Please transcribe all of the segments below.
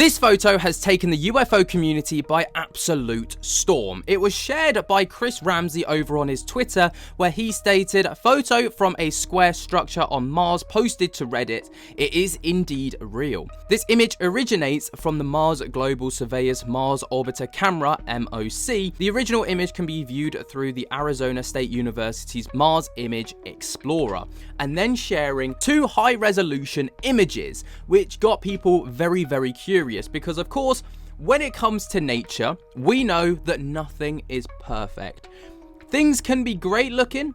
This photo has taken the UFO community by absolute storm. It was shared by Chris Ramsey over on his Twitter, where he stated, "Photo from a square structure on Mars posted to Reddit. It is indeed real. This image originates from the Mars Global Surveyor's Mars Orbiter Camera, MOC. The original image can be viewed through the Arizona State University's Mars Image Explorer," and then sharing 2 high-resolution images, which got people very, very curious. Because of course, when it comes to nature, we know that nothing is perfect. Things can be great looking,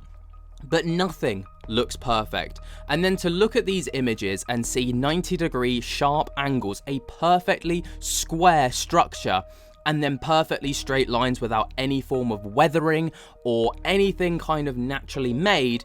but nothing looks perfect. And then to look at these images and see 90-degree sharp angles, a perfectly square structure, and then perfectly straight lines without any form of weathering or anything kind of naturally made,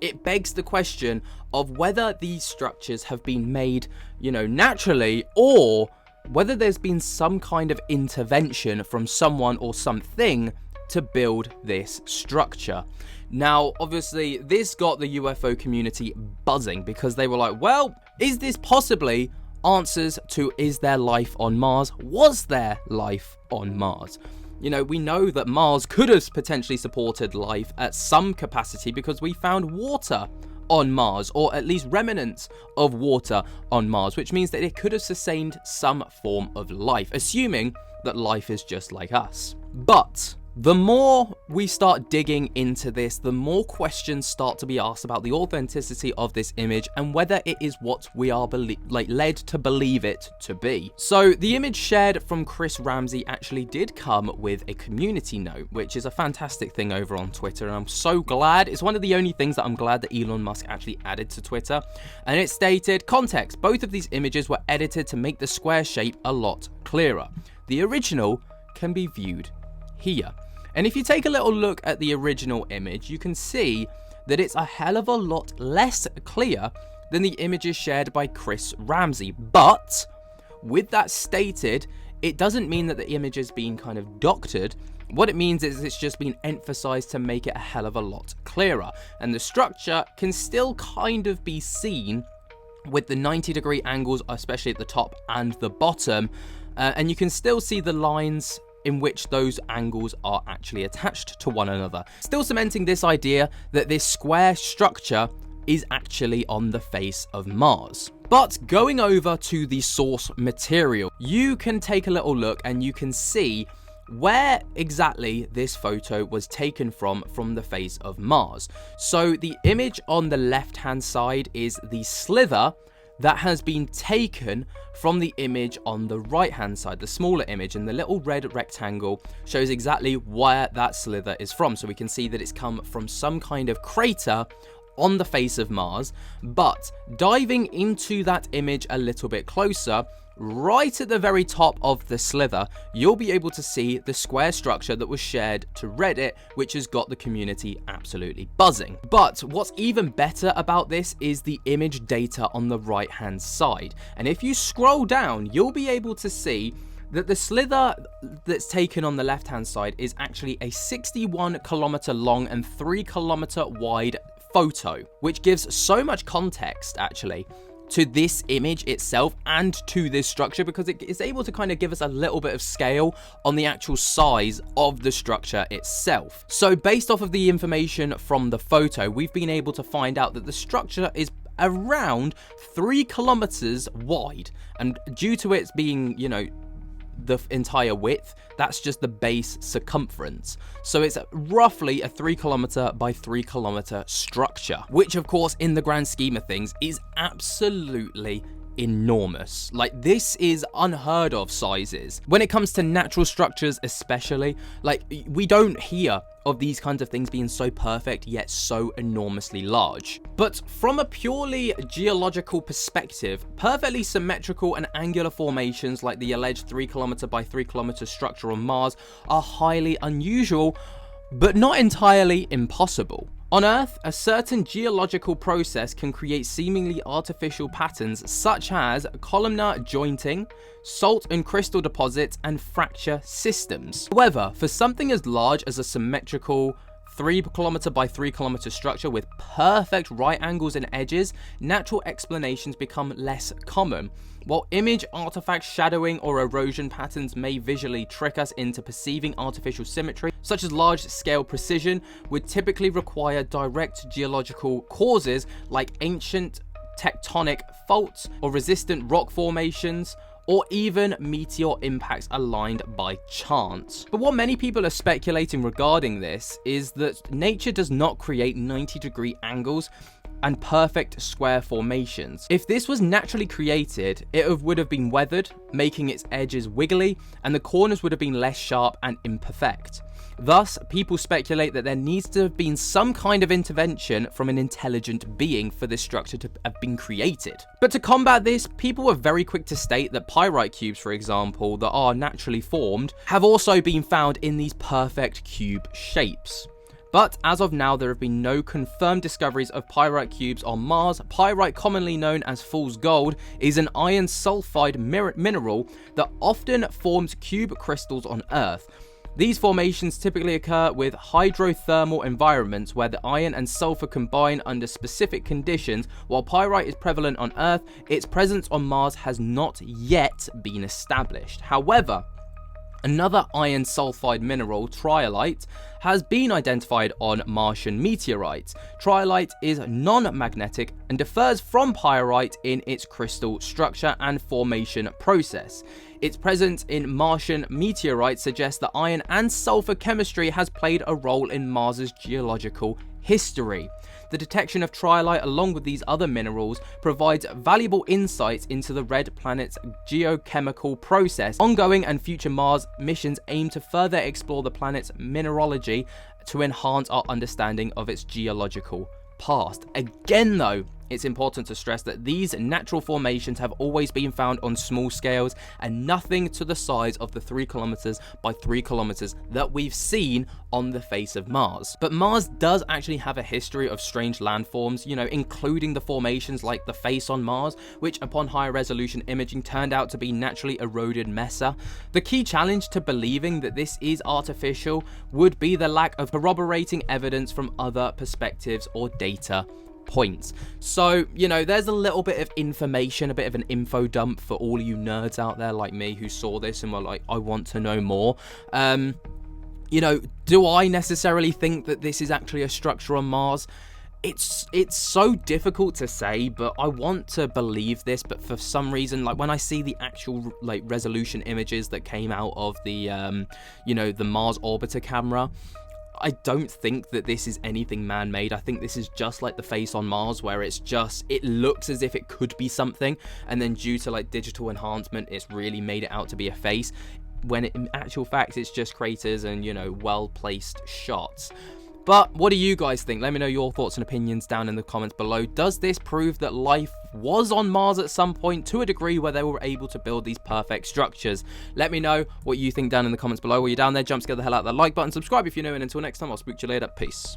it begs the question of whether these structures have been made, naturally, or whether there's been some kind of intervention from someone or something to build this structure. Now, obviously, this got the UFO community buzzing because they were like, well, is this possibly answers to is there life on Mars? Was there life on Mars? We know that Mars could have potentially supported life at some capacity because we found water on Mars, or at least remnants of water on Mars, which means that it could have sustained some form of life, assuming that life is just like us. But the more we start digging into this, the more questions start to be asked about the authenticity of this image and whether it is what we are led to believe it to be. So the image shared from Chris Ramsey actually did come with a community note, which is a fantastic thing over on Twitter, and I'm so glad. It's one of the only things that I'm glad that Elon Musk actually added to Twitter. And it stated, "Context, both of these images were edited to make the square shape a lot clearer. The original can be viewed here." And if you take a little look at the original image, you can see that it's a hell of a lot less clear than the images shared by Chris Ramsey. But with that stated, it doesn't mean that the image has been kind of doctored. What it means is it's just been emphasized to make it a hell of a lot clearer. And the structure can still kind of be seen with the 90-degree angles, especially at the top and the bottom. And you can still see the lines in which those angles are actually attached to one another, still cementing this idea that this square structure is actually on the face of Mars. But going over to the source material, you can take a little look and you can see where exactly this photo was taken from the face of Mars. So the image on the left-hand side is the slither that has been taken from the image on the right hand side, the smaller image, and the little red rectangle shows exactly where that slither is from. So we can see that it's come from some kind of crater on the face of Mars. But diving into that image a little bit closer, right at the very top of the slither, you'll be able to see the square structure that was shared to Reddit, which has got the community absolutely buzzing. But what's even better about this is the image data on the right hand side. And if you scroll down, you'll be able to see that the slither that's taken on the left hand side is actually a 61-kilometer long and 3-kilometer wide photo, which gives so much context actually to this image itself and to this structure, because it is able to kind of give us a little bit of scale on the actual size of the structure itself. So based off of the information from the photo, we've been able to find out that the structure is around 3 kilometers wide, and due to it being, the entire width, that's just the base circumference. So it's roughly a 3-kilometer by 3-kilometer structure, which of course in the grand scheme of things is absolutely enormous. Like, this is unheard of sizes when it comes to natural structures, especially. Like, we don't hear of these kinds of things being so perfect yet so enormously large. But from a purely geological perspective, perfectly symmetrical and angular formations like the alleged 3-kilometer by 3-kilometer structure on Mars are highly unusual, but not entirely impossible. On Earth, a certain geological process can create seemingly artificial patterns such as columnar jointing, salt and crystal deposits, and fracture systems. However, for something as large as a symmetrical 3 km by 3 km structure with perfect right angles and edges, natural explanations become less common. While image artifact shadowing or erosion patterns may visually trick us into perceiving artificial symmetry, such as large-scale precision would typically require direct geological causes like ancient tectonic faults or resistant rock formations, or even meteor impacts aligned by chance. But what many people are speculating regarding this is that nature does not create 90-degree angles and perfect square formations. If this was naturally created, it would have been weathered, making its edges wiggly, and the corners would have been less sharp and imperfect. Thus, people speculate that there needs to have been some kind of intervention from an intelligent being for this structure to have been created. But to combat this, people were very quick to state that pyrite cubes, for example, that are naturally formed, have also been found in these perfect cube shapes. But as of now, there have been no confirmed discoveries of pyrite cubes on Mars. Pyrite, commonly known as fool's gold, is an iron sulfide mineral that often forms cube crystals on Earth. These formations typically occur with hydrothermal environments where the iron and sulfur combine under specific conditions. While pyrite is prevalent on Earth, its presence on Mars has not yet been established. However, another iron sulfide mineral, triolite, has been identified on Martian meteorites. Triolite is non-magnetic and differs from pyrite in its crystal structure and formation process. Its presence in Martian meteorites suggests that iron and sulfur chemistry has played a role in Mars's geological history. The detection of triolite along with these other minerals provides valuable insights into the red planet's geochemical process. Ongoing and future Mars missions aim to further explore the planet's mineralogy to enhance our understanding of its geological past. Again though, it's important to stress that these natural formations have always been found on small scales and nothing to the size of the 3 km by 3 km that we've seen on the face of Mars. But Mars does actually have a history of strange landforms, including the formations like the face on Mars, which upon higher resolution imaging turned out to be naturally eroded mesa. The key challenge to believing that this is artificial would be the lack of corroborating evidence from other perspectives or data points. So, there's a little bit of information, a bit of an info dump for all you nerds out there like me who saw this and were like, I want to know more. Do I necessarily think that this is actually a structure on Mars? It's so difficult to say, but I want to believe this, but for some reason, like when I see the actual resolution images that came out of the the Mars orbiter camera, I don't think that this is anything man-made. I think this is just like the face on Mars, where it looks as if it could be something, and then due to digital enhancement, it's really made it out to be a face, when in actual fact, it's just craters and, well-placed shots. But what do you guys think? Let me know your thoughts and opinions down in the comments below. Does this prove that life was on Mars at some point to a degree where they were able to build these perfect structures? Let me know what you think down in the comments below. While you're down there, jump scare the hell out of that like button, subscribe if you're new, and until next time, I'll speak to you later. Peace.